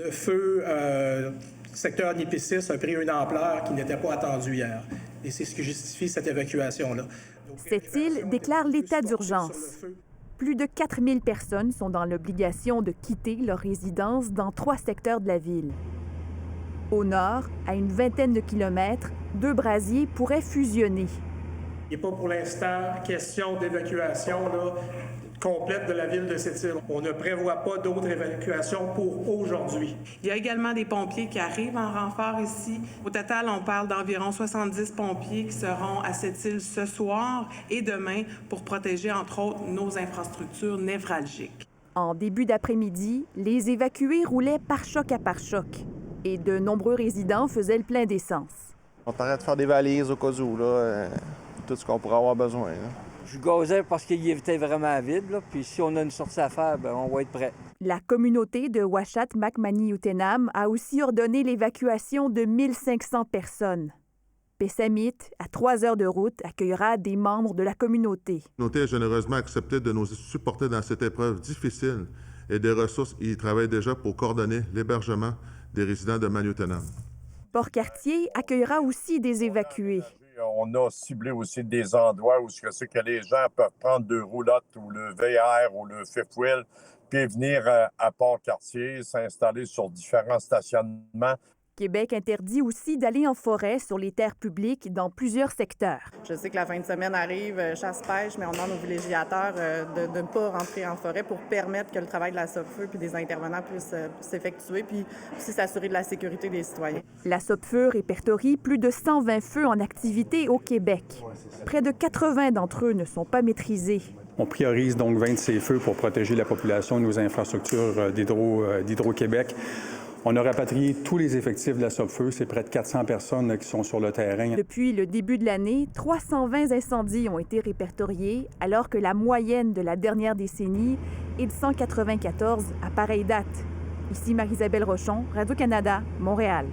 Le feu secteur Nipissis a pris une ampleur qui n'était pas attendue hier. Et c'est ce qui justifie cette évacuation-là. Cette île déclare l'état d'urgence. Plus de 4000 personnes sont dans l'obligation de quitter leur résidence dans 3 secteurs de la ville. Au nord, à une vingtaine de kilomètres, 2 brasiers pourraient fusionner. Il n'est pas pour l'instant question d'évacuation complète de la ville de cette île. On ne prévoit pas d'autres évacuations pour aujourd'hui. Il y a également des pompiers qui arrivent en renfort ici. Au total, on parle d'environ 70 pompiers qui seront à cette île ce soir et demain pour protéger, entre autres, nos infrastructures névralgiques. En début d'après-midi, les évacués roulaient pare-choc à pare-choc et de nombreux résidents faisaient le plein d'essence. On t'arrête de faire des valises au cas où, tout ce qu'on pourrait avoir besoin. Là. Je gazais parce qu'il était vraiment vide, puis si on a une sortie à faire, on va être prêt. La communauté de Ouachat Makmani-Utenam a aussi ordonné l'évacuation de 1500 personnes. Pessamit, à 3 heures de route, accueillera des membres de la communauté. La communauté a généreusement accepté de nous supporter dans cette épreuve difficile et des ressources y travaillent déjà pour coordonner l'hébergement des résidents de Manioutenam. Port-Cartier accueillera aussi des évacués. On a ciblé aussi des endroits où c'est que les gens peuvent prendre 2 roulottes ou le VR ou le fifth wheel, puis venir à Port-Cartier, s'installer sur différents stationnements. Québec interdit aussi d'aller en forêt sur les terres publiques dans plusieurs secteurs. Je sais que la fin de semaine arrive, chasse-pêche, mais on demande aux villégiateurs de ne pas rentrer en forêt pour permettre que le travail de la Sopfeu puis des intervenants puisse s'effectuer, puis aussi s'assurer de la sécurité des citoyens. La Sopfeu répertorie plus de 120 feux en activité au Québec. Près de 80 d'entre eux ne sont pas maîtrisés. On priorise donc 20 de ces feux pour protéger la population et nos infrastructures d'Hydro-Québec. On a rapatrié tous les effectifs de la Sopfeu. C'est près de 400 personnes qui sont sur le terrain. Depuis le début de l'année, 320 incendies ont été répertoriés, alors que la moyenne de la dernière décennie est de 194 à pareille date. Ici Marie-Isabelle Rochon, Radio-Canada, Montréal.